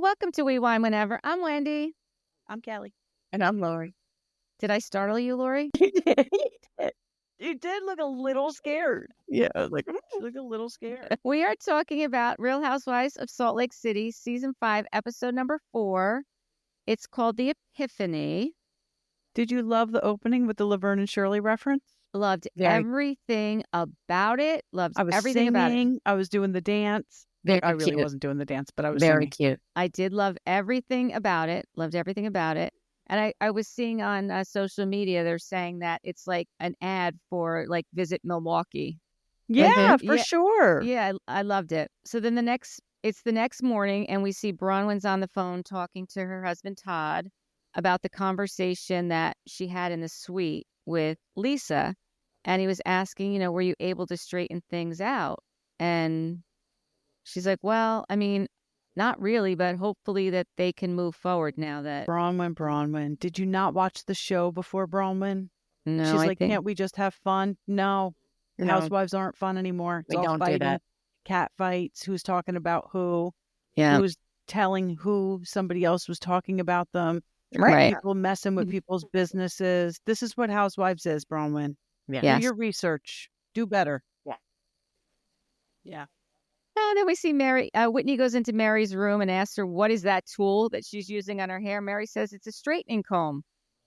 welcome to We Wine Whenever. I'm Wendy. I'm Kelly. And I'm Lori. Did I startle you, Lori? You did. You did look a little scared. Yeah, I was like, You look a little scared. We are talking about Real Housewives of Salt Lake City, Season 5, Episode number 4. It's called The Epiphany. Did you love the opening with the Laverne and Shirley reference? Loved everything about it. Loved I was everything about it. singing. I was doing the dance. I really wasn't doing the dance, but I was very singing. cute. I did love everything about it. Loved everything about it. And I was seeing on social media, they're saying that it's like an ad for like Visit Milwaukee. Yeah, Mhm. for Yeah. sure. Yeah, I loved it. So then it's the next morning, and we see Bronwyn's on the phone talking to her husband, Todd, about the conversation that she had in the suite with Lisa. And he was asking, were you able to straighten things out? And she's like, well, I mean, not really, but hopefully that they can move forward now that... Bronwyn. Did you not watch the show before Bronwyn? No, She's I like, think... can't we just have fun? No. No. Housewives aren't fun anymore. It's We all don't do fighting, that. cat fights, who's talking about who, Yeah, who's telling who somebody else was talking about them. right. People messing with people's businesses. This is what Housewives is, Bronwyn. Yeah. Yes. Do your research. Do better. Yeah. Yeah. Oh, then we see Mary. Whitney goes into Mary's room and asks her, what is that tool that she's using on her hair? Mary says it's a straightening comb.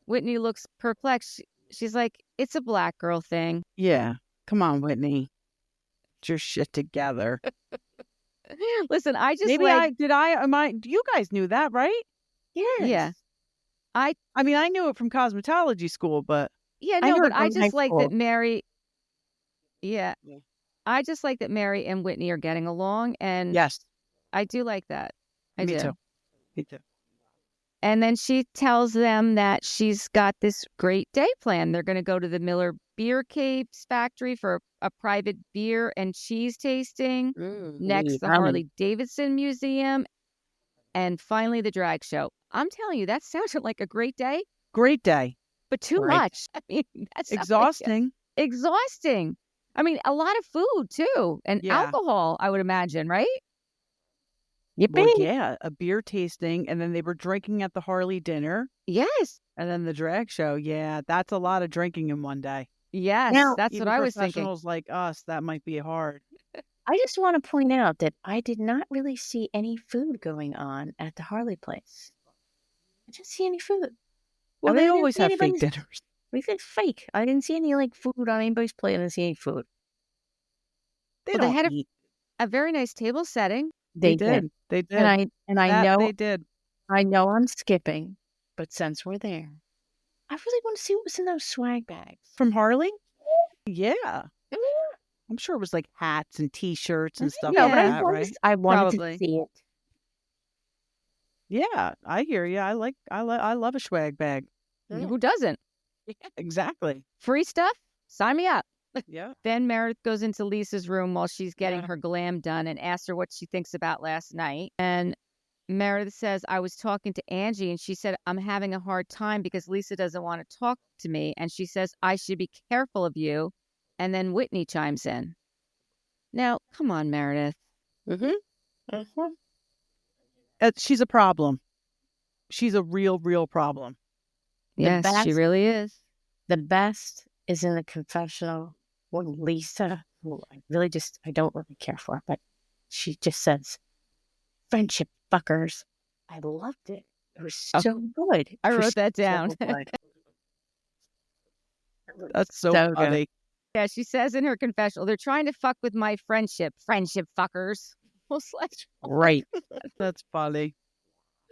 Whitney looks perplexed. She's like, it's a black girl thing. Yeah. Come on, Whitney. Get your shit together. Listen, I just You guys knew that, right? Yes. Yeah. I mean, I knew it from cosmetology school, but Yeah, I no, knew but it I from high just like that school. Mary. Yeah. Yeah. I just like that Mary and Whitney are getting along. And yes. I do like that. I Me do. too. Me too. And then she tells them that she's got this great day planned. They're going to go to the Miller Beer Caves factory for a private beer and cheese tasting. Next, the Harley Davidson Museum. And finally, the drag show. I'm telling you, that sounded like a great day, Great day. but too Right. much. I mean, that's Exhausting. exhausting. I mean, a lot of food, too. And Yeah. alcohol, I would imagine, right? Yippee. Well, yeah, a beer tasting, and then they were drinking at the Harley dinner, Yes. and then the drag show. Yeah, that's a lot of drinking in one day. Yes. Now, That's Even what I was thinking. professionals like us, that might be hard. I just want to point out that I did not really see any food going on at the Harley place. I didn't see any food. Well, I they really didn't always see have fake anybody's- dinners. We said fake. I didn't see any food on anybody's plate. I didn't see any food. They Well, they don't had eat. a very nice table setting. They did. They did. And I That know they did. I know I'm skipping, but since we're there, I really want to see what was in those swag bags. From Harley? Yeah. I'm sure it was like hats and T-shirts and stuff No, like but Yeah. that, right? I wanted Probably. to see it. Yeah, I hear you. I love a swag bag. Yeah. Who doesn't? Yeah, exactly. Free stuff? Sign me up. Yeah. Then Meredith goes into Lisa's room while she's getting Yeah. her glam done and asks her what she thinks about last night. And Meredith says, I was talking to Angie and she said, I'm having a hard time because Lisa doesn't want to talk to me. And she says, I should be careful of you. And then Whitney chimes in. Now, come on, Meredith. She's a problem. She's a real problem. Yes, she best- really is. The best is in the confessional when Lisa, who I don't really care for, but she just says, friendship fuckers. I loved it. It was Oh, so good. I It was wrote that down. so good. That's so So good. funny. Yeah, she says in her confessional, they're trying to fuck with my friendship fuckers. Almost like, Right. That's funny.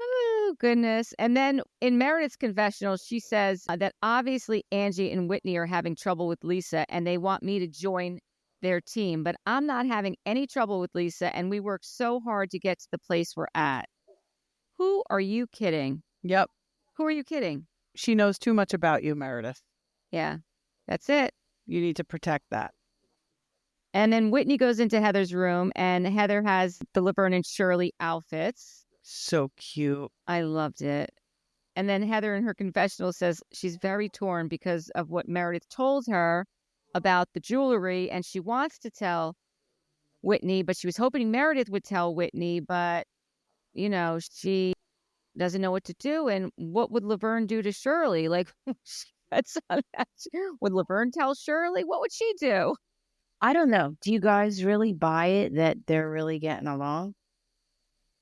oh, goodness. And then in Meredith's confessional, she says that obviously Angie and Whitney are having trouble with Lisa and they want me to join their team, but I'm not having any trouble with Lisa and we work so hard to get to the place we're at. Who are you kidding? Yep. Who are you kidding? She knows too much about you, Meredith. Yeah, that's it. You need to protect that. And then Whitney goes into Heather's room and Heather has the Laverne and Shirley outfits. So cute. I loved it. And then Heather in her confessional says she's very torn because of what Meredith told her about the jewelry. And she wants to tell Whitney, but she was hoping Meredith would tell Whitney, but she doesn't know what to do. And what would Laverne do to Shirley? Like, would Laverne tell Shirley? What would she do? I don't know. Do you guys really buy it that they're really getting along?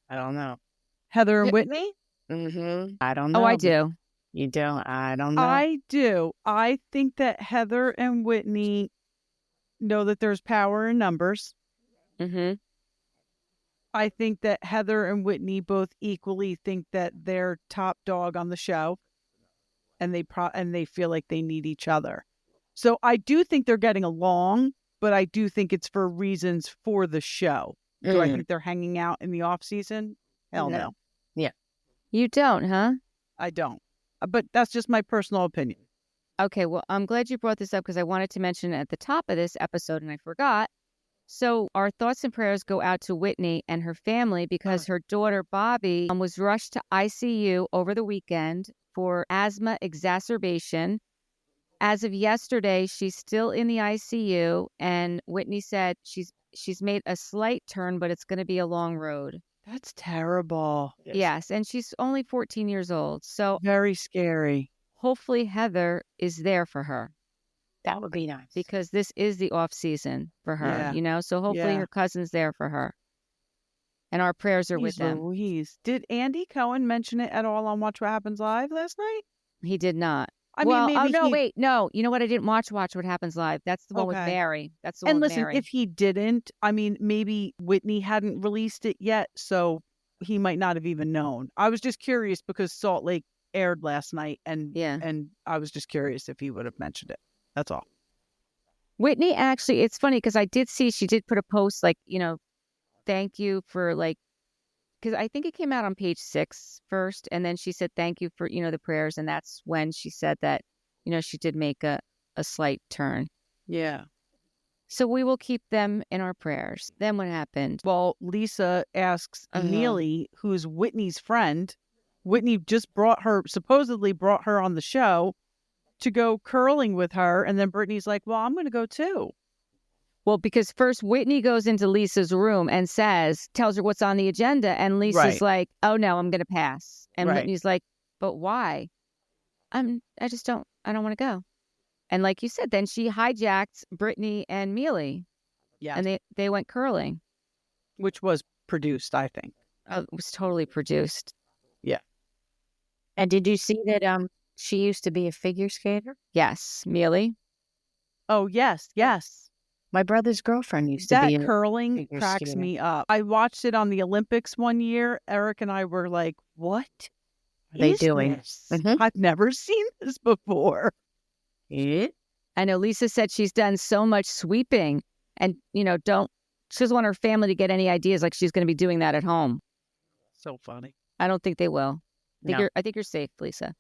I don't know. Heather and Whitney? Mm-hmm. I don't know. Oh, I do. You don't? I don't know. I do. I think that Heather and Whitney know that there's power in numbers. Mm-hmm. I think that Heather and Whitney both equally think that they're top dog on the show, and they feel like they need each other. So I do think they're getting along, but I do think it's for reasons for the show. Do I think they're hanging out in the off season? Hell no. Yeah. You don't, huh? I don't. But that's just my personal opinion. Okay, well, I'm glad you brought this up because I wanted to mention it at the top of this episode and I forgot. So our thoughts and prayers go out to Whitney and her family because her daughter, Bobby, was rushed to ICU over the weekend for asthma exacerbation. As of yesterday, she's still in the ICU, and Whitney said she's made a slight turn, but it's going to be a long road. That's terrible. Yes, and she's only 14 years old. So very scary. Hopefully Heather is there for her. That would be nice. Because this is the off season for her, So hopefully her cousin's there for her. And our prayers are with them. Louise. Did Andy Cohen mention it at all on Watch What Happens Live last night? He did not. I mean, maybe wait. No. You know what? I didn't watch What Happens Live. That's the one with Mary. That's the one with Mary. And listen, if he didn't, I mean, maybe Whitney hadn't released it yet, so he might not have even known. I was just curious because Salt Lake aired last night, and I was just curious if he would have mentioned it. That's all. Whitney, actually, it's funny because I did see she did put a post like, thank you for because I think it came out on page 6 first. And then she said, thank you for, the prayers. And that's when she said that, she did make a slight turn. Yeah. So we will keep them in our prayers. Then what happened? Well, Lisa asks Miele, who's Whitney's friend. Whitney just supposedly brought her on the show to go curling with her. And then Brittany's like, well, I'm going to go too. Well, because first Whitney goes into Lisa's room and tells her what's on the agenda. And Lisa's like, oh, no, I'm going to pass. And Whitney's like, but why? I don't want to go. And like you said, then she hijacked Britani and Miele. Yeah. And they went curling. Which was produced, I think. Oh, it was totally produced. Yeah. And did you see that she used to be a figure skater? Yes. Miele. Oh, yes. My brother's girlfriend used to be that curling cracks me up. I watched it on the Olympics one year. Eric and I were like, what are they doing? I've never seen this before. Yeah. I know Lisa said she's done so much sweeping and, she doesn't want her family to get any ideas like she's going to be doing that at home. So funny. I don't think they will. I think you're safe, Lisa.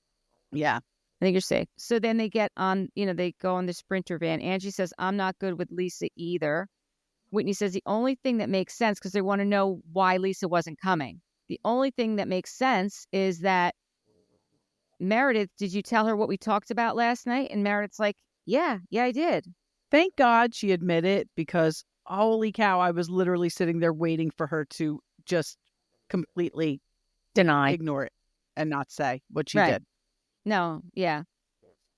Yeah. I think you're safe. So then they get on, they go on the Sprinter van. Angie says, I'm not good with Lisa either. Whitney says the only thing that makes sense, because they want to know why Lisa wasn't coming. The only thing that makes sense is that Meredith, did you tell her what we talked about last night? And Meredith's like, yeah, I did. Thank God she admitted, because holy cow, I was literally sitting there waiting for her to just completely ignore it and not say what she did. No, yeah.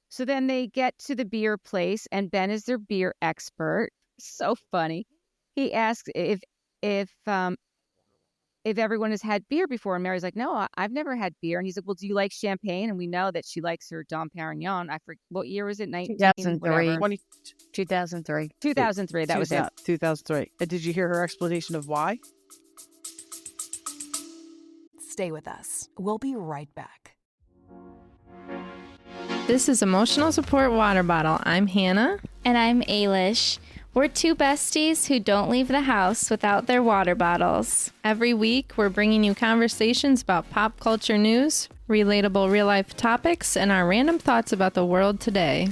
So then they get to the beer place, and Ben is their beer expert. So funny. He asks if everyone has had beer before, and Mary's like, "No, I've never had beer." And he's like, "Well, do you like champagne?" And we know that she likes her Dom Perignon. I forget what year was it? 2003. 2003. 2003. That was it. 2003. Did you hear her explanation of why? Stay with us. We'll be right back. This is Emotional Support Water Bottle. I'm Hannah. And I'm Ailish. We're two besties who don't leave the house without their water bottles. Every week, we're bringing you conversations about pop culture news, relatable real-life topics, and our random thoughts about the world today.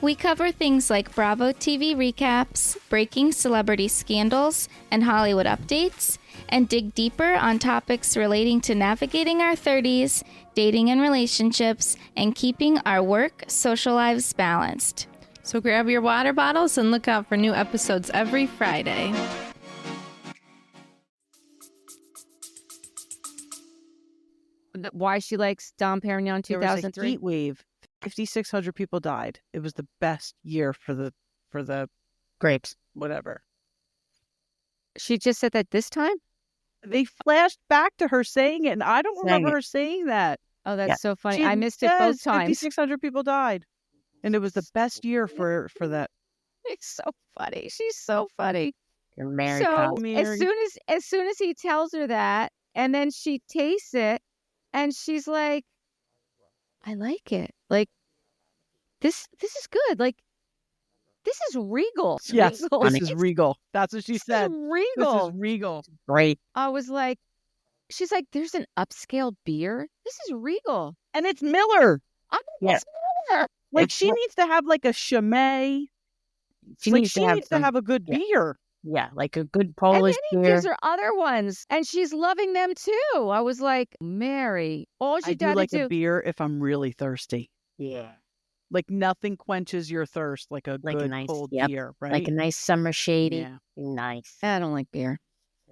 We cover things like Bravo TV recaps, breaking celebrity scandals, and Hollywood updates, and dig deeper on topics relating to navigating our 30s, dating and relationships, and keeping our work, social lives balanced. So grab your water bottles and look out for new episodes every Friday. why she likes Dom Perignon There was a 2003. heat wave. 5,600 people died. It was the best year for the Grapes. whatever. She just said that this time. They flashed back to her saying it, and I don't Saying remember it. her saying that. Oh, that's Yeah. so funny. She I missed it both says times. 5,600 people died, and it was the best year for that. It's so funny. She's so funny. You're married. So Mary. as soon as he tells her that, and then she tastes it, and she's like, "I like it. Like this is good. Like this is regal. Yes, Regal. this is regal. That's what she This said. is regal." This is regal. Great. I was like, she's like, "There's an upscale beer. This is regal." And it's Miller. I'm Yeah. Like It's she not- needs to have like a Chimay. She Like needs she to have needs to some- have a good yeah. beer. Yeah, like a good And Polish then he beer. gives her other ones, and she's loving them too. I was like, Mary, all she I do had like to do. a beer if I'm really thirsty. Yeah. Like nothing quenches your thirst like a Like a good nice- cold yep. beer, right? Like a nice summer shady. Yeah. Nice. I don't like beer.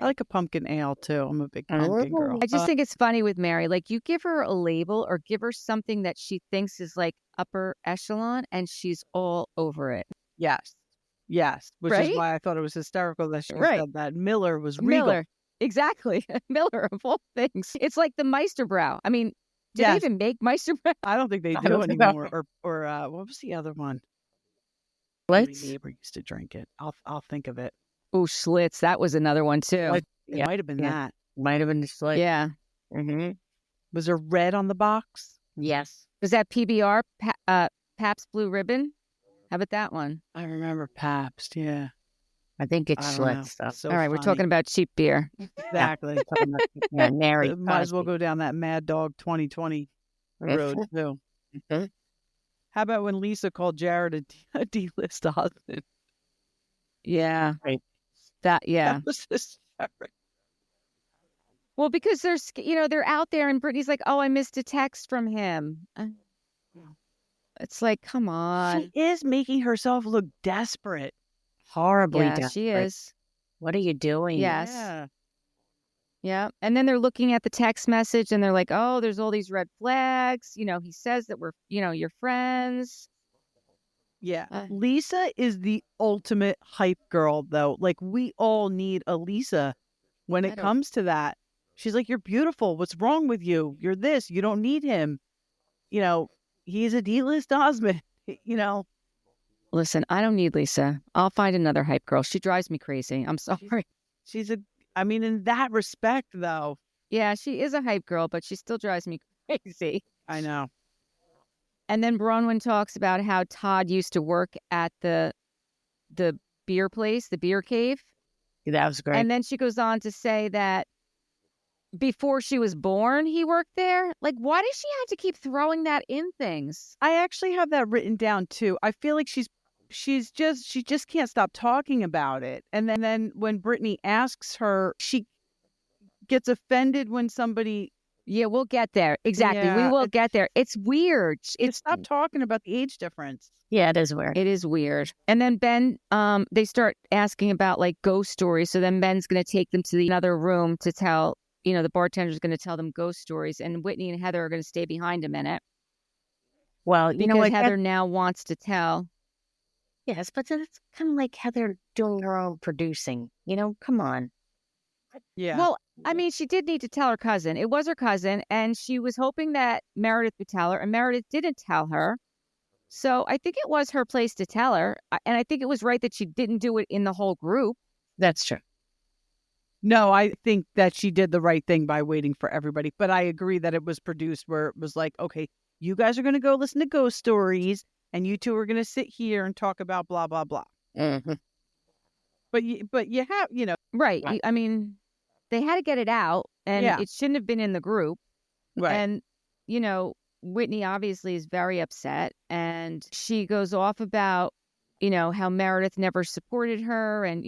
I like a pumpkin ale too. I'm a big pumpkin girl. I just think it's funny with Mary. Like, you give her a label or give her something that she thinks is like upper echelon, and she's all over it. Yes. Yes. Which Right? is why I thought it was hysterical that she Right. said that Miller was regal. Miller. Exactly. Miller of all things. It's like the Meisterbrow. I mean, do Yes. they even make Meisterbrow? I don't think they I do don't know. anymore. Or what was the other one? My Let's. neighbor used to drink it. I'll think of it. Oh, Schlitz. That was another one too. Like, It Yeah. might have been Yeah. that. Might have been just like. Yeah. Mm-hmm. Was there red on the box? Yes. Was that PBR, Pabst Blue Ribbon? How about that one? I remember Pabst. Yeah. I think it's I don't know. Schlitz stuff. So All right, we're funny. talking about cheap beer. Exactly. Yeah, Mary. Might as well Cosby. go down that Mad Dog 2020 road too. Mhm. How about when Lisa called Jared a D-list husband? Yeah. Right. Yeah. That was hysterical. Well, because they're out there, and Brittany's like, "Oh, I missed a text from him." It's like, come on. She is making herself look desperate. Horribly Yeah, desperate. she is. What are you doing? Yes. Yeah. Yeah. And then they're looking at the text message, and they're like, "Oh, there's all these red flags. He says that we're, your friends." Yeah. Uh. Lisa is the ultimate hype girl, though. Like, we all need a Lisa when I it don't- comes to that. She's like, "You're beautiful. What's wrong with you? You're this. You don't need him. He's a D-list husband." Listen, I don't need Lisa. I'll find another hype girl. She drives me crazy. I'm sorry. In that respect, though, Yeah, she is a hype girl, but she still drives me crazy. I know. And then Bronwyn talks about how Todd used to work at the beer place, the beer cave. That was great. And then she goes on to say that before she was born, he worked there. Like, why does she have to keep throwing that in things? I actually have that written down too. I feel like she just can't stop talking about it. And then when Brittany asks her, she gets offended when somebody Yeah, we'll get there. Exactly. We Yeah, will get there. It's weird. It's stop talking about the age difference. Yeah, it is weird. It is weird. And then Ben, they start asking about like ghost stories. So then Ben's going to take them to another room to tell, the bartender's going to tell them ghost stories. And Whitney and Heather are going to stay behind a minute Well, you because know what? Heather now wants to tell. Yes, but then it's kind of like Heather doing her own producing. Come on. Yeah. Well, I mean, she did need to tell her cousin. It was her cousin, and she was hoping that Meredith would tell her, and Meredith didn't tell her. So I think it was her place to tell her. And I think it was right that she didn't do it in the whole group. That's true. No, I think that she did the right thing by waiting for everybody. But I agree that it was produced where it was like, okay, you guys are going to go listen to ghost stories, and you two are going to sit here and talk about blah, blah, blah. Mm-hmm. But you have, Right. Right. I mean, they had to get it out, and Yeah. it shouldn't have been in the group. right. And, Whitney obviously is very upset, and she goes off about, how Meredith never supported her, and,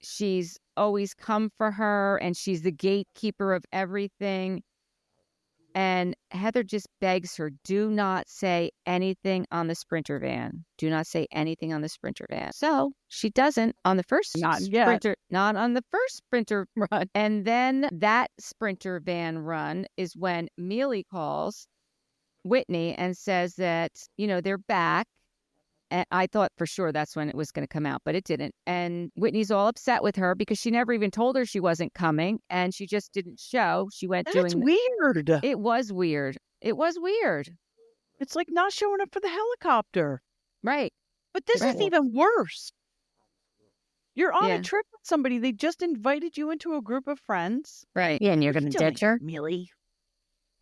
she's always come for her, and she's the gatekeeper of everything. And Heather just begs her, do not say anything on the Sprinter van. Do not say anything on the Sprinter van. So she doesn't on the first Not Sprinter, yet. not on the first Sprinter run. And then that Sprinter van run is when Miele calls Whitney and says that, they're back. And I thought for sure that's when it was going to come out, but it didn't. And Whitney's all upset with her because she never even told her she wasn't coming, and she just didn't show. She went That's weird. It was weird. It was weird. It's like not showing up for the helicopter. Right. But this is even worse. You're on Yeah. a trip with somebody. They just invited you into a group of friends. Right. Yeah, and you're What are going you to ditch her? doing, Miele?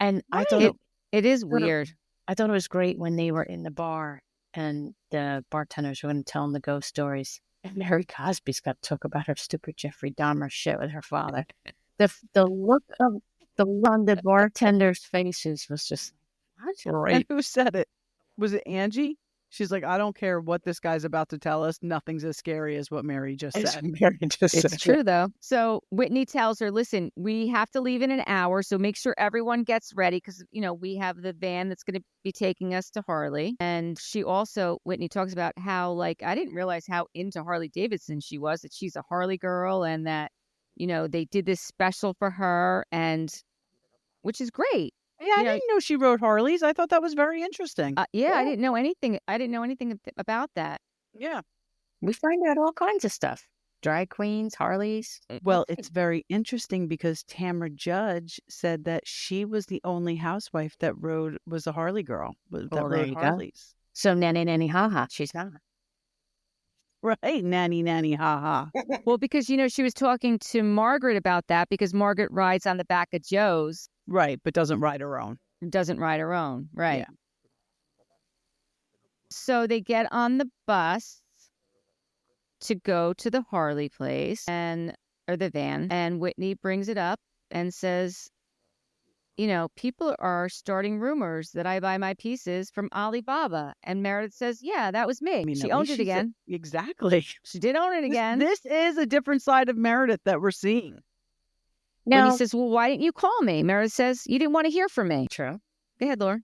And I Right. thought It is Sort of- weird. I thought it was great when they were in the bar and the bartenders were going to tell them the ghost stories. And Mary Cosby's got to talk about her stupid Jeffrey Dahmer shit with her father. The look on the bartenders' faces was just, that's And right. who said it? Was it Angie? She's like, I don't care what this guy's about to tell us. Nothing's as scary as what Mary just said. Mary just It's said true, though. So Whitney tells her, listen, we have to leave in an hour, so make sure everyone gets ready because, we have the van that's going to be taking us to Harley. And Whitney talks about how, I didn't realize how into Harley Davidson she was, that she's a Harley girl and that, they did this special for her, and which is great. Yeah, I didn't know she rode Harleys. I thought that was very interesting. Yeah, I didn't know anything. I didn't know anything about that. Yeah. We find out all kinds of stuff. Drag queens, Harleys. Well, it's very interesting because Tamra Judge said that she was the only housewife that was a Harley girl. That Well, there rode you go. Harleys. So nanny haha, she's not. Right. Nanny, haha. Well, because, she was talking to Margaret about that because Margaret rides on the back of Joe's. Right, but doesn't ride her own. Doesn't ride her own. Right. Yeah. So they get on the bus to go to the Harley place or the van. And Whitney brings it up and says, people are starting rumors that I buy my pieces from Alibaba. And Meredith says, yeah, that was me. She at owned least it again. Exactly. She did own it again. This is a different side of Meredith that we're seeing. When No, he says, well, why didn't you call me? Meredith says, you didn't want to hear from me. true. Go ahead, Laura.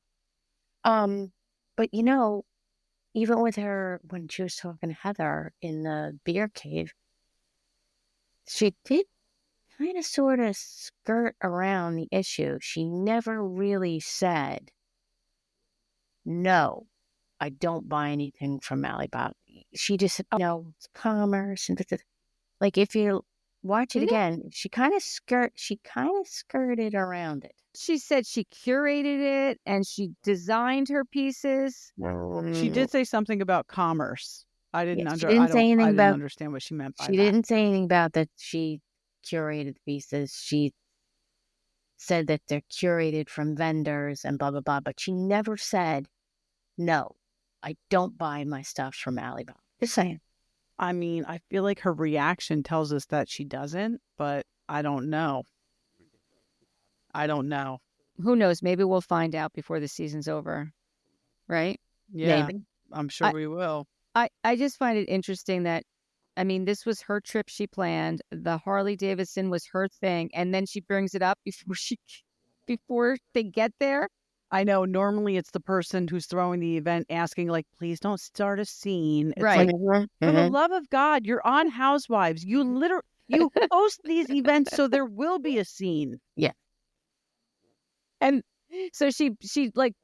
But even with her when she was talking to Heather in the beer cave, she did kind of sort of skirt around the issue. She never really said, no, I don't buy anything from Alibaba. She just said, no, it's commerce. And like, if you watch it again, she kind of skirted around it. She said she curated it and she designed her pieces. She did say something about commerce. I didn't, Yeah, she didn't say anything I didn't about- understand what she meant by She that. didn't say anything about that she curated the pieces. She said that they're curated from vendors and blah, blah, blah. But she never said, no, I don't buy my stuff from Alibaba. Just saying. I mean, I feel like her reaction tells us that she doesn't, but I don't know. Who knows? Maybe we'll find out before the season's over. Right? Yeah, Maybe. I'm sure we will. I just find it interesting that, this was her trip she planned. The Harley Davidson was her thing. And then she brings it up before they get there. I know normally it's the person who's throwing the event asking, like, please don't start a scene. It's Right. like, for the love of God, you're on Housewives. You host these events, so there will be a scene. And so she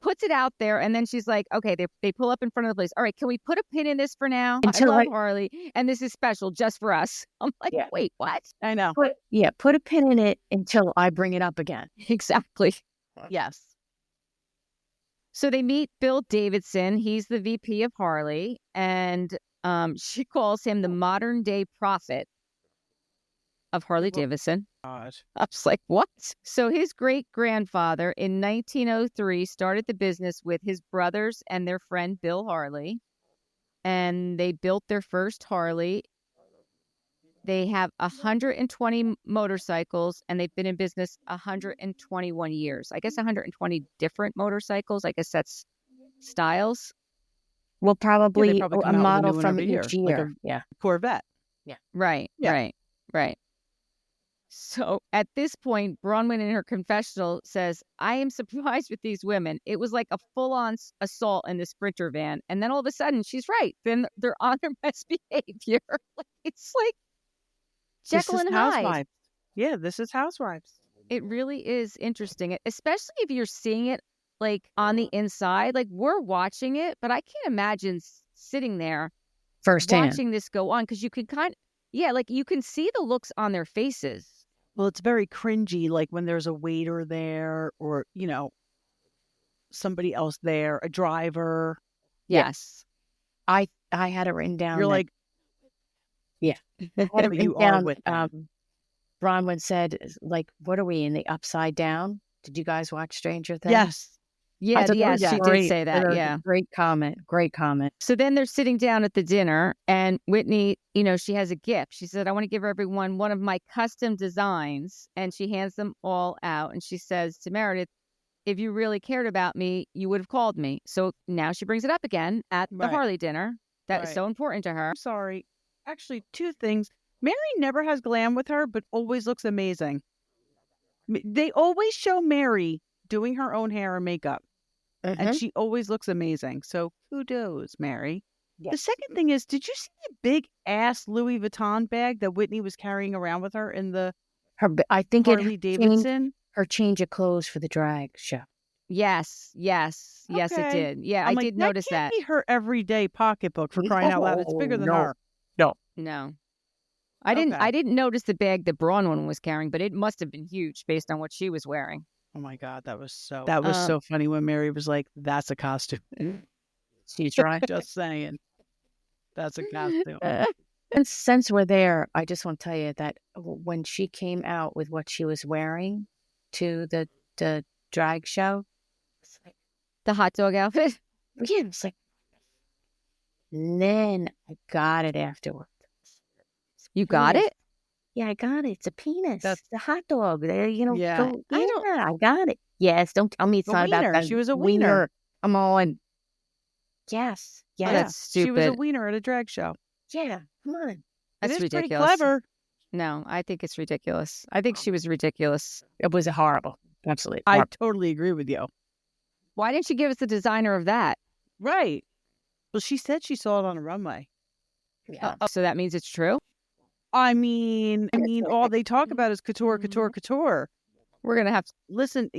puts it out there, and then she's like, okay, they pull up in front of the place. All right, can we put a pin in this for now? Until I love I- Harley, and this is special just for us. I'm like, Yeah. wait, what? I know. Put a pin in it until I bring it up again. Exactly. Yes. So they meet Bill Davidson. He's the VP of Harley, and she calls him the modern day prophet of Harley Davidson. God. I was like, what? So his great-grandfather in 1903 started the business with his brothers and their friend Bill Harley, and they built their first Harley. They have 120 motorcycles, and they've been in business 121 years. I guess 120 different motorcycles. I guess that's styles. Well, probably, probably a come out with a model new one from every year, each like year. Yeah. Corvette. Right, Yeah. right. So at this point, Bronwyn in her confessional says, I am surprised with these women. It was like a full-on assault in the Sprinter van. And then all of a sudden, she's right. Then they're on their best behavior. It's like Jekyll and Hyde. Housewives. Yeah, this is Housewives. It really is interesting, especially if you're seeing it like on the inside. Like we're watching it, but I can't imagine sitting there Firsthand. watching this go on because you can like you can see the looks on their faces. Well, it's very cringy, like when there's a waiter there or, somebody else there, a driver. Yes. I had it written down. You're like, yeah. I had it written you down. are with them. Bronwyn said, like, what are we in the upside down? Did you guys watch Stranger Things? Yes. Yeah, she did say that. Yeah. Great comment. So then they're sitting down at the dinner and Whitney, she has a gift. She said, I want to give everyone one of my custom designs. And she hands them all out. And she says to Meredith, if you really cared about me, you would have called me. So now she brings it up again at the Harley dinner. That is so important to her. I'm sorry. Actually, two things. Mary never has glam with her, but always looks amazing. They always show Mary doing her own hair and makeup. And she always looks amazing. So kudos, Mary. Yes. The second thing is, did you see the big ass Louis Vuitton bag that Whitney was carrying around with her in the Harley Davidson? Her change of clothes for the drag show. Yes, it did. Yeah, I did notice that. That can't be her everyday pocketbook for crying out loud. It's bigger than her. No. I didn't notice the bag that Bronwyn was carrying, but it must have been huge based on what she was wearing. Oh my God, that was so funny when Mary was like, "That's a costume." She's right. Just saying, that's a costume. And since we're there, I just want to tell you that when she came out with what she was wearing to the drag show, it's like, the hot dog outfit. Yeah, it's like. And then I got it afterwards. You got it? Yeah, I got it. It's a penis. That's the hot dog. There, Yeah. I got it. Yes, don't tell me it's not about that. She was a wiener. I'm on. Yes. Yeah. Oh, that's stupid. She was a wiener at a drag show. Yeah. Come on. That's ridiculous. Pretty clever. No, I think it's ridiculous. I think she was ridiculous. It was horrible. Absolutely. I totally agree with you. Why didn't she give us the designer of that? Right. Well, she said she saw it on a runway. Yeah. So that means it's true? I mean, all they talk about is couture, couture, couture. We're going to have to listen.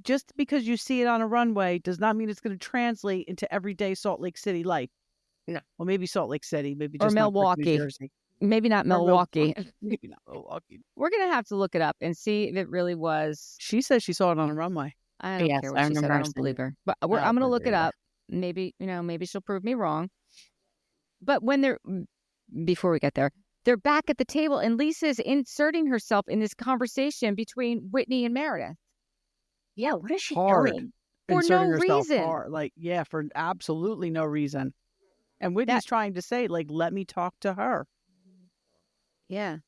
Just because you see it on a runway does not mean it's going to translate into everyday Salt Lake City life. No. Well, maybe Salt Lake City, maybe just or Milwaukee. New Jersey. Maybe not Milwaukee. Maybe not Milwaukee. We're going to have to look it up and see if it really was. She says she saw it on a runway. I don't care what she said. I don't believe her. But I'm going to look it up. Maybe she'll prove me wrong. But before we get there, they're back at the table and Lisa's inserting herself in this conversation between Whitney and Meredith. Yeah, what is she doing? For no reason. For absolutely no reason. And Whitney's trying to say, let me talk to her. Yeah.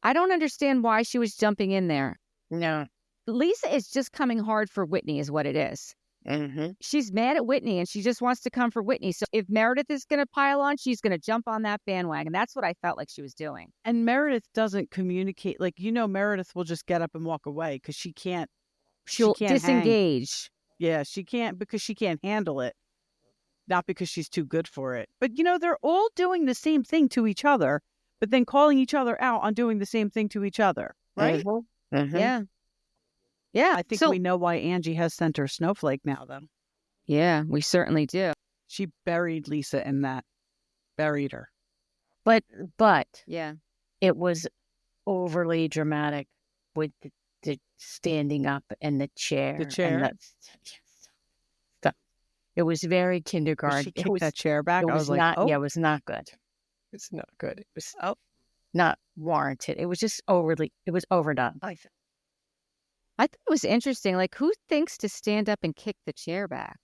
I don't understand why she was jumping in there. No. Lisa is just coming hard for Whitney is what it is. Mm-hmm. She's mad at Whitney and she just wants to come for Whitney. So if Meredith is going to pile on, she's going to jump on that bandwagon. That's what I felt like she was doing. And Meredith doesn't communicate. Meredith will just get up and walk away because she can't. She'll disengage. Yeah, she can't because she can't handle it. Not because she's too good for it. But, they're all doing the same thing to each other, but then calling each other out on doing the same thing to each other. Right? Mm-hmm. Mm-hmm. Yeah. Yeah. I think we know why Angie has sent her snowflake now, though. Yeah, we certainly do. She buried Lisa in that. Buried her. But yeah, it was overly dramatic with the standing up and the chair. The chair. And it was very kindergarten. She kicked that chair back. I was like, yeah, it was not good. It's not good. It was not warranted. It was just it was overdone. I thought it was interesting. Who thinks to stand up and kick the chair back?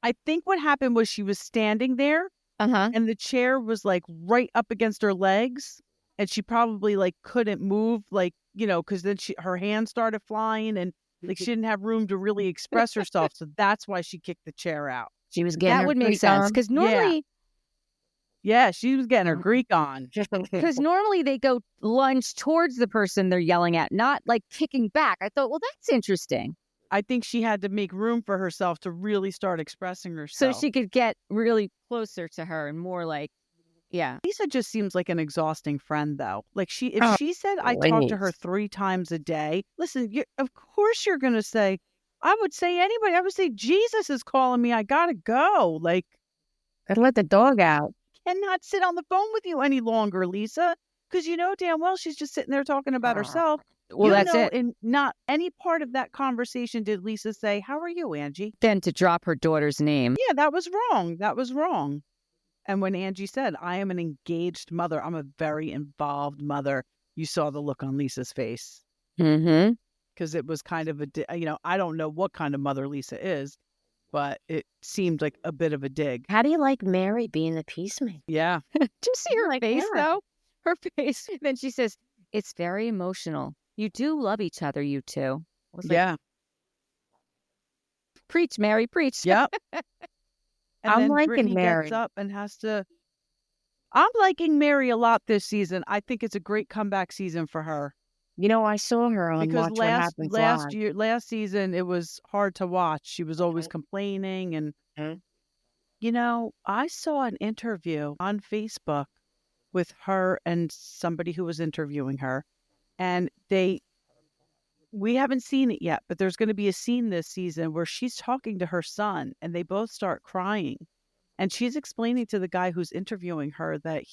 I think what happened was she was standing there, and the chair was right up against her legs, and she probably couldn't move, because then her hands started flying, and she didn't have room to really express herself. So that's why she kicked the chair out. She was getting that would make sense because normally, Yeah, she was getting her Greek on. Because normally they go lunge towards the person they're yelling at, not like kicking back. I thought, well, that's interesting. I think she had to make room for herself to really start expressing So herself. she could get really closer to her and more like, yeah. Lisa just seems like an exhausting friend, though. Like if she said I talk to her 3 times a day, listen, of course you're going to say, I would say Jesus is calling me. I got to go. Like, Gotta let the dog out. Cannot sit on the phone with you any longer, Lisa, because you know damn well she's just sitting there talking about herself. Well, that's it. In not any part of that conversation did Lisa say, "How are you, Angie?" Then to drop her daughter's name. Yeah, that was wrong. That was wrong. And when Angie said, "I am an engaged mother. I'm a very involved mother," you saw the look on Lisa's face. Mm-hmm. Because it was kind of I don't know what kind of mother Lisa is, but it seemed like a bit of a dig. How do you like Mary being the peacemaker? Yeah. Just see her face, yeah. though. Her face. Then she says, it's very emotional. You do love each other, you two. I was like, Yeah. Preach, Mary, preach. Yep. And I'm then liking Brittany Mary. gets up and has to. I'm liking Mary a lot this season. I think it's a great comeback season for her. You know, I saw her on Because Watch What Happens Live. last season, it was hard to watch. She was always complaining. And, I saw an interview on Facebook with her and somebody who was interviewing her. And we haven't seen it yet, but there's going to be a scene this season where she's talking to her son and they both start crying. And she's explaining to the guy who's interviewing her that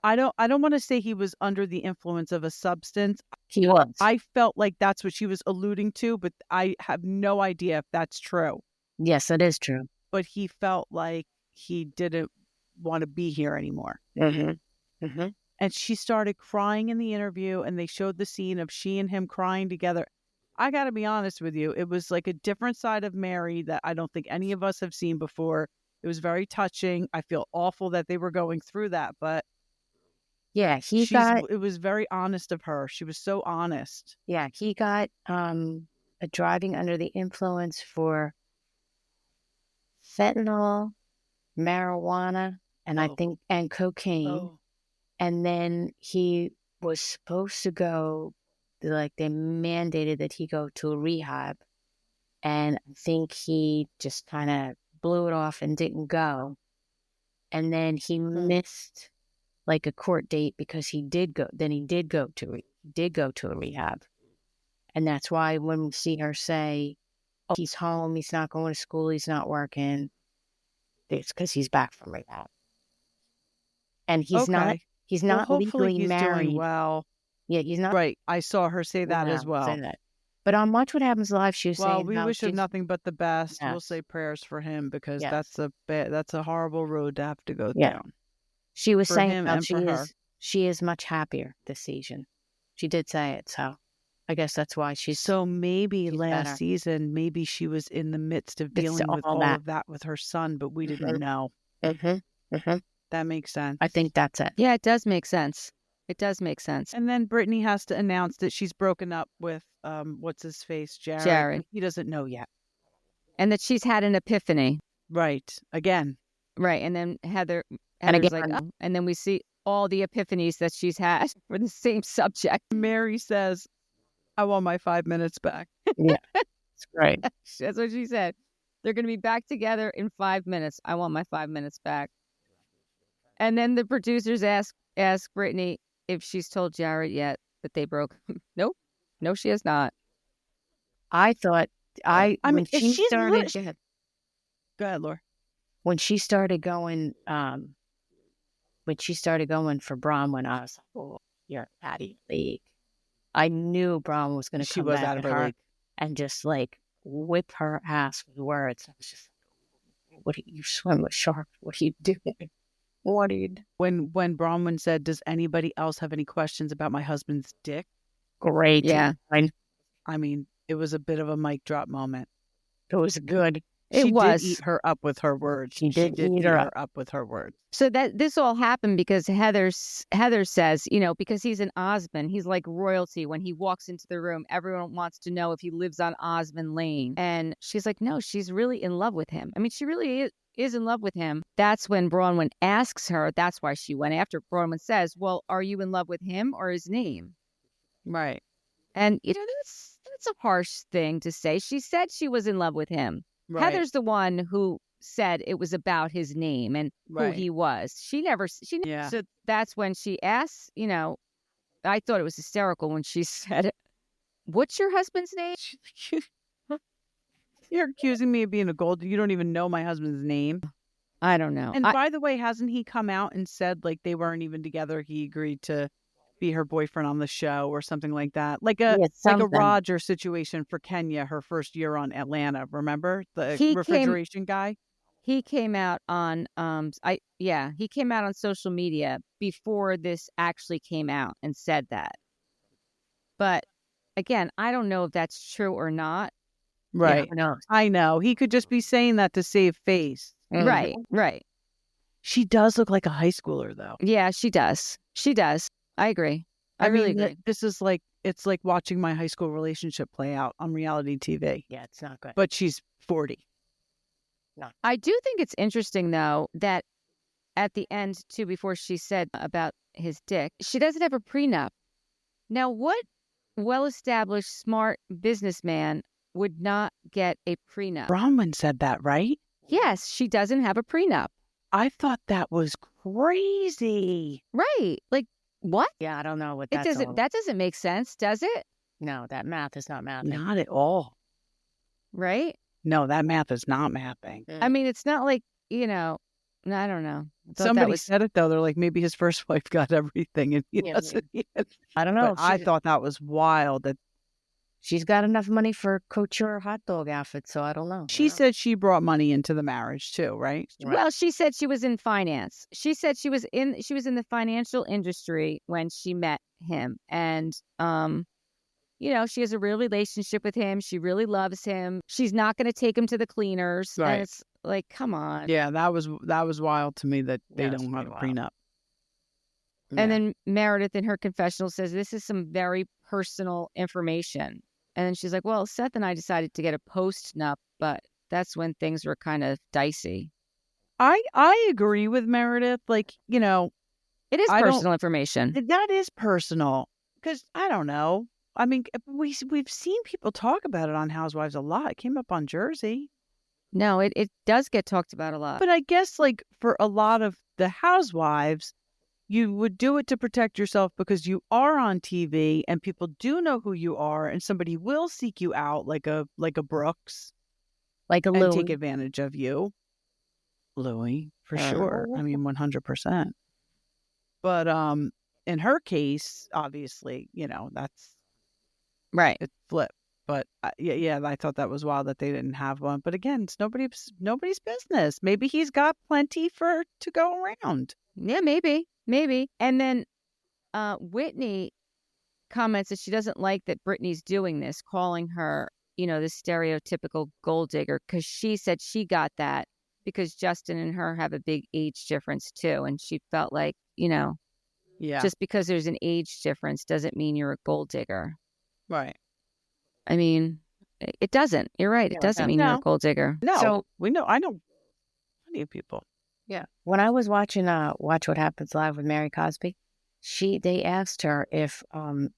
I don't want to say he was under the influence of a substance. He was. I felt like that's what she was alluding to, but I have no idea if that's true. Yes, it is true. But he felt like he didn't want to be here anymore. Mm-hmm. Mm-hmm. And she started crying in the interview, and they showed the scene of she and him crying together. I got to be honest with you. It was like a different side of Mary that I don't think any of us have seen before. It was very touching. I feel awful that they were going through that, but yeah, it was very honest of her. She was so honest. Yeah, he got a driving under the influence for fentanyl, marijuana, and I think cocaine. Oh. And then he was supposed to go, like they mandated that he go to a rehab. And I think he just kind of blew it off and didn't go. And then he missed like a court date because he did go to a rehab. And that's why when we see her say, oh, he's home, he's not going to school, he's not working, it's because he's back from rehab. And he's not hopefully legally he's married. Doing well. Yeah, he's not. Right. I saw her say that as well. Say that. But on Watch What Happens Live, she was saying, well, we wish him nothing but the best. Yes. We'll say prayers for him because Yes. that's a horrible road to have to go Yeah. down. She was For saying him how and for her. she is much happier this season. She did say it, so I guess that's why she's So maybe last better. season, maybe she was in the midst of dealing with all of that with her son, but we didn't know. Mm-hmm. Mm-hmm. That makes sense. I think that's it. Yeah, it does make sense. It does make sense. And then Brittany has to announce that she's broken up with what's his face, Jared. Jared. He doesn't know yet. And that she's had an epiphany. Right. Again. Right. And then Heather's again. like, oh. And then we see all the epiphanies that she's had for the same subject. Mary says, I want my 5 minutes back. Yeah, it's great. That's what she said. They're going to be back together in 5 minutes. I want my 5 minutes back. And then the producers ask Brittany if she's told Jared yet that they broke. Nope. No, she has not. I thought I mean, when she started. Go ahead, Laura. When she started going, for Bronwyn, I was like, "Oh, you're out of your league." I knew Bronwyn was going to come back out of at her her league. and just like whip her ass with words. I was just like, "What? You swim with sharks? What are you doing? What are you doing?" When Bronwyn said, "Does anybody else have any questions about my husband's dick?" Great. Yeah. I mean, it was a bit of a mic drop moment. It was good. She was. did eat her up with her words. She did eat her up with her words. So that this all happened because Heather says, because he's an Osmond, he's like royalty. When he walks into the room, everyone wants to know if he lives on Osmond Lane. And she's like, no, she's really in love with him. I mean, she really is. is in love with him. That's when Bronwyn asks her. That's why she went after. Bronwyn says, well, are you in love with him or his name? Right. And, that's a harsh thing to say. She said she was in love with him. Right. Heather's the one who said it was about his name and who he was. Yeah. So that's when she asks, I thought it was hysterical when she said, what's your husband's name? You're accusing me of being a gold. You don't even know my husband's name. I don't know. And by the way, hasn't he come out and said like they weren't even together? He agreed to be her boyfriend on the show or something like that. Like a Roger situation for Kenya, her first year on Atlanta. Remember the refrigeration guy? He came out on he came out on social media before this actually came out and said that. But again, I don't know if that's true or not. Right. Yeah, I know. He could just be saying that to save face. Right. She does look like a high schooler though. Yeah, she does. I agree. I really agree. This is like, it's like watching my high school relationship play out on reality TV. Yeah, it's not good. But she's 40. No. I do think it's interesting though that at the end too, before she said about his dick, she doesn't have a prenup. Now, what well-established, smart businessman would not get a prenup? Bronwyn said that, right? Yes, she doesn't have a prenup. I thought that was crazy. Right. Like, what? Yeah, I don't know what that doesn't make sense, does it? No, that math is not mathing. Not at all. Right? No, that math is not mapping. I mean, it's not like, I don't know. Somebody said it, though. They're like, maybe his first wife got everything. And he doesn't. I don't know. But I thought that was wild. That she's got enough money for couture hot dog outfit, so I don't know. She said she brought money into the marriage, too, right? Well, she said she was in finance. She said she was in the financial industry when she met him. And, she has a real relationship with him. She really loves him. She's not going to take him to the cleaners. Right. And it's like, come on. Yeah, that was wild to me that they don't have a prenup. And then Meredith in her confessional says, this is some very personal information. And then she's like, well, Seth and I decided to get a post-nup, but that's when things were kind of dicey. I agree with Meredith. Like, it is personal information. That is personal. Because, I don't know. I mean, we've seen people talk about it on Housewives a lot. It came up on Jersey. No, it does get talked about a lot. But I guess, like, for a lot of the Housewives, you would do it to protect yourself because you are on TV and people do know who you are and somebody will seek you out like a Brooks. Like a and Louis. take advantage of you. Louis, for sure. I mean, 100%. But in her case, obviously, that's right. It's flipped. But yeah, I thought that was wild that they didn't have one. But again, it's nobody's business. Maybe he's got plenty to go around. Yeah, maybe. And then Whitney comments that she doesn't like that Brittany's doing this, calling her, this stereotypical gold digger, because she said she got that because Justin and her have a big age difference too. And she felt like, just because there's an age difference doesn't mean you're a gold digger. Right. I mean, it doesn't. You're right. It doesn't mean you're a gold digger. No. So I know plenty of people. Yeah. When I was watching Watch What Happens Live with Mary Cosby, they asked her if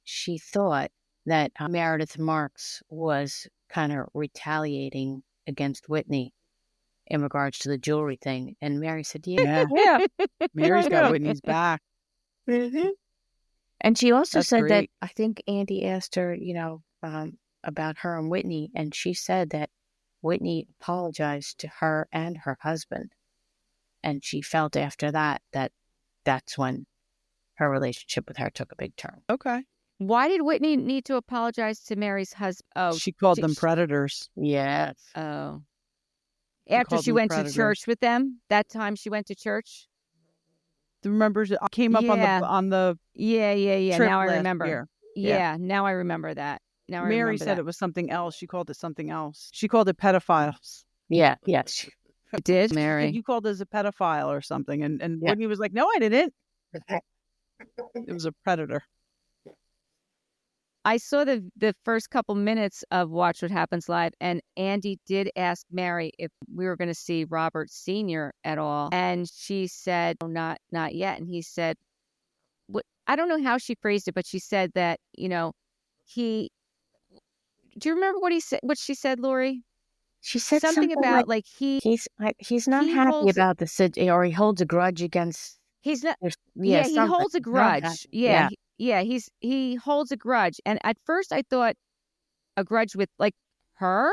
she thought that Meredith Marks was kind of retaliating against Whitney in regards to the jewelry thing. And Mary said, yeah. Mary's got Whitney's back. Mm-hmm. And she also That's said great. that, I think Andy asked her, about her and Whitney, and she said that Whitney apologized to her and her husband. And she felt after that's when her relationship with her took a big turn. Okay. Why did Whitney need to apologize to Mary's husband? Oh, she called them predators. Yes. Oh. After she went to church with them, that time she went to church? Remember, it came up on the Yeah. trip Now I last remember. year. Yeah, now I remember that. Mary said it was something else. She called it something else. She called it pedophiles. Yeah. Yes. It did, Mary. You called it a pedophile or something. And Whitney was like, no, I didn't. It was a predator. I saw the first couple minutes of Watch What Happens Live, and Andy did ask Mary if we were going to see Robert Sr. at all, and she said, "Oh, not yet." And he said, "What?" I don't know how she phrased it, but she said that he. Do you remember what he said? What she said, Lori? She said something about like he's not he happy holds- about the situation, or he holds a grudge against. he's not. Yeah, He holds a He's not grudge. happy. Yeah. He holds a grudge, and at first I thought a grudge with like her,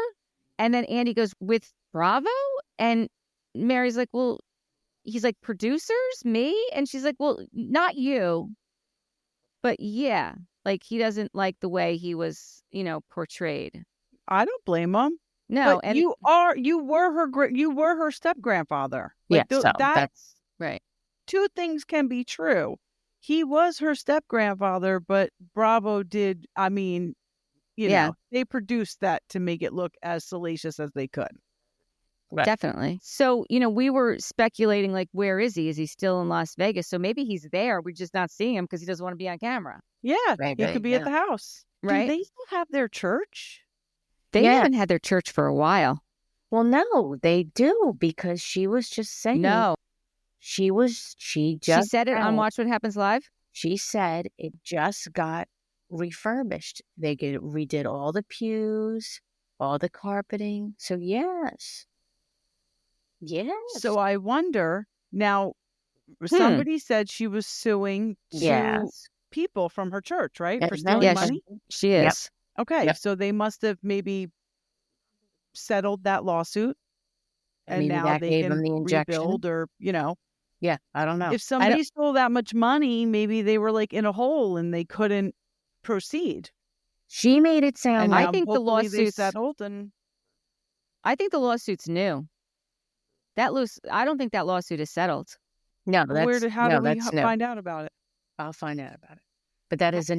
and then Andy goes with Bravo, and Mary's like, well, he's like, producers, me, and she's like, well, not you, but yeah, like he doesn't like the way he was, portrayed. I don't blame him. No, but and you were her step grandfather. Yeah, so that's right. Two things can be true. He was her step grandfather, but Bravo did. I mean, they produced that to make it look as salacious as they could. Right. Definitely. So, we were speculating, like, where is he? Is he still in Las Vegas? So maybe he's there. We're just not seeing him because he doesn't want to be on camera. Yeah, Maybe, he could be at the house. Right? Do they still have their church? They haven't had their church for a while. Well, no, they do, because she was just saying. No. She said it on Watch What Happens Live? She said it just got refurbished. They redid all the pews, all the carpeting. So yes. So I wonder now. Somebody said she was suing people from her church, right, for stealing money. She is. Yep. Okay, so they must have maybe settled that lawsuit, and now they can rebuild, or Yeah, I don't know. If somebody stole that much money, maybe they were like in a hole and they couldn't proceed. She made it sound like I think the lawsuit's settled, and I think the lawsuit's new. I don't think that lawsuit is settled. No, how do we find out about it? I'll find out about it. But that is a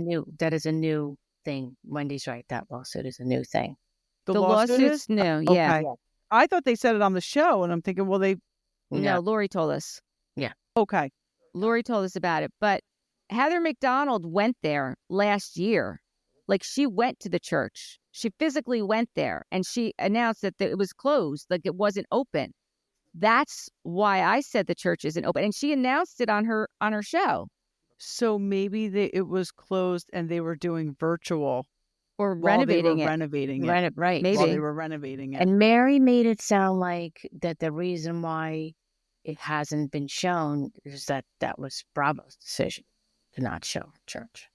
new thing. Wendy's right. That lawsuit is a new thing. The lawsuit's new. Yeah. Okay. I thought they said it on the show, and I'm thinking, well, No, Lori told us. Yeah. Okay. Lori told us about it. But Heather McDonald went there last year. Like, she went to the church. She physically went there, and she announced that it was closed, like it wasn't open. That's why I said the church isn't open. And she announced it on her show. So maybe it was closed and they were doing virtual. Or renovating it. Renovating it. Right. Maybe. While they were renovating it. And Mary made it sound like that the reason why it hasn't been shown is that was Bravo's decision to not show her church.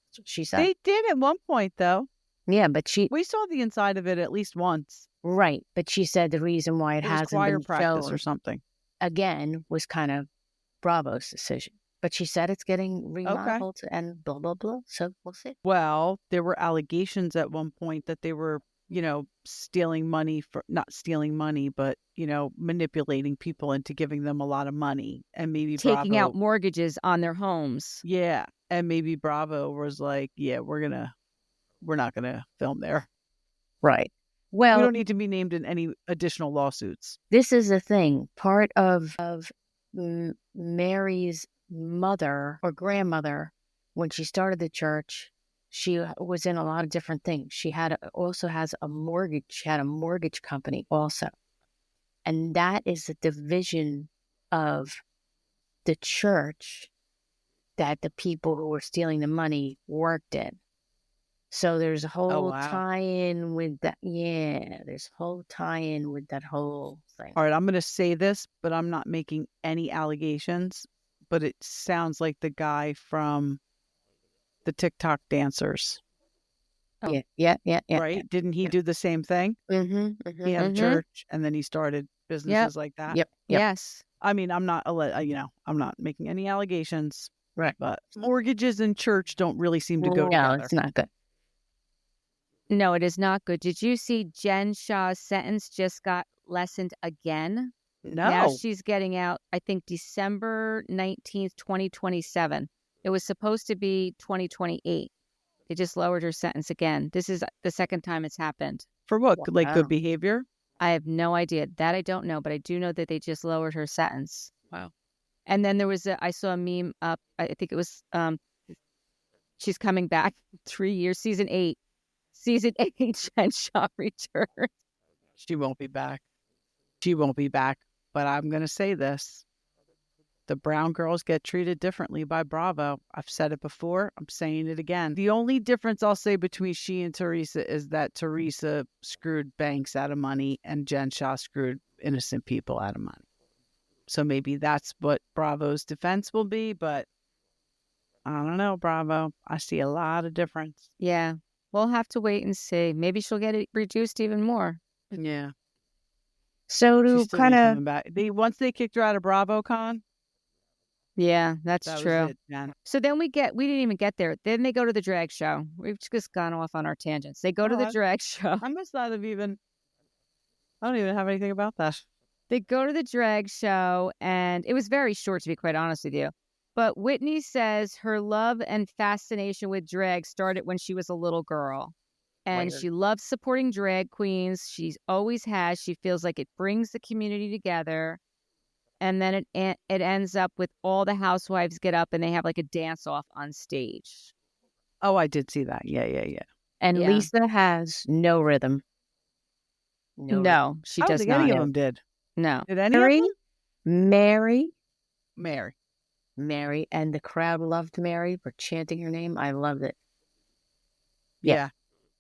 That's what she said. They did at one point, though. Yeah, but we saw the inside of it at least once. Right, but she said the reason why it hasn't choir been practice shown or something again was kind of Bravo's decision. But she said it's getting remodeled and blah blah blah. So we'll see. Well, there were allegations at one point that they were, stealing money not stealing money, but manipulating people into giving them a lot of money, and maybe taking out mortgages on their homes. Yeah, and maybe Bravo was like, yeah, we're not gonna film there. Right. Well, we don't need to be named in any additional lawsuits. This is the thing. Part of Mary's mother or grandmother, when she started the church, she was in a lot of different things. She also has a mortgage. She had a mortgage company also, and that is a division of the church that the people who were stealing the money worked in. So there's a whole tie-in with that. Yeah, there's a whole tie-in with that whole thing. All right, I'm going to say this, but I'm not making any allegations. But it sounds like the guy from the TikTok dancers. Oh. Yeah. Right? Yeah. Didn't he do the same thing? Mm-hmm. He had a church, and then he started businesses like that. Yep. Yes. I mean, I'm not making any allegations. Right. But mortgages and church don't really seem to go together. No, it's not good. No, it is not good. Did you see Jen Shah's sentence just got lessened again? No. Now she's getting out, I think, December 19th, 2027. It was supposed to be 2028. They just lowered her sentence again. This is the second time it's happened. For what? Wow. Like good behavior? I have no idea. That I don't know, but I do know that they just lowered her sentence. Wow. And then there was I saw a meme up, I think it was she's coming back 3 years. Season 8. Season 8, Jen Shaw returns. She won't be back. She won't be back. But I'm going to say this. The brown girls get treated differently by Bravo. I've said it before. I'm saying it again. The only difference I'll say between she and Teresa is that Teresa screwed banks out of money and Jen Shaw screwed innocent people out of money. So maybe that's what Bravo's defense will be, but I don't know, Bravo. I see a lot of difference. Yeah. We'll have to wait and see. Maybe she'll get it reduced even more. Yeah. So She's to still kind of coming back. Once they kicked her out of BravoCon, Yeah, that's that true. was it, Jen. So then we didn't even get there. Then they go to the drag show. We've just gone off on our tangents. They go to the drag show. I must not have even. I don't even have anything about that. They go to the drag show, and it was very short, to be quite honest with you. But Whitney says her love and fascination with drag started when she was a little girl. And Weird. she loves supporting drag queens. She always has. She feels like it brings the community together. And then it ends up with all the housewives get up and they have like a dance off on stage. Oh, I did see that. Yeah. and Yeah. Lisa has no rhythm. No, she I don't does think not. any of them did. No. Did any of Mary, them? Mary, and the crowd loved Mary for chanting her name. I loved it. Yeah.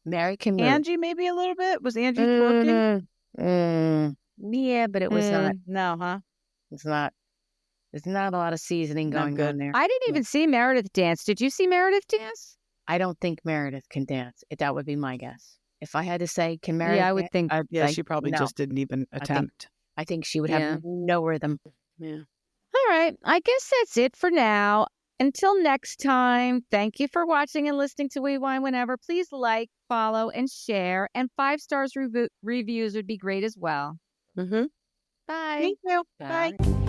Mary can move. Angie, maybe a little bit. Was Angie twerking? Yeah, but it was not. No, huh? It's not. There's not a lot of seasoning Not going good. on there. I didn't even see Meredith dance. Did you see Meredith dance? I don't think Meredith can dance. That would be my guess. If I had to say, can Meredith? Yeah, I would think. Yeah, say she probably no. just didn't even attempt. I think she would Yeah. have no rhythm. Yeah. All right. I guess that's it for now. Until next time, thank you for watching and listening to We Wine Whenever. Please like, follow, and share. And 5 stars reviews would be great as well. Mm-hmm. Bye. Thank you. Bye.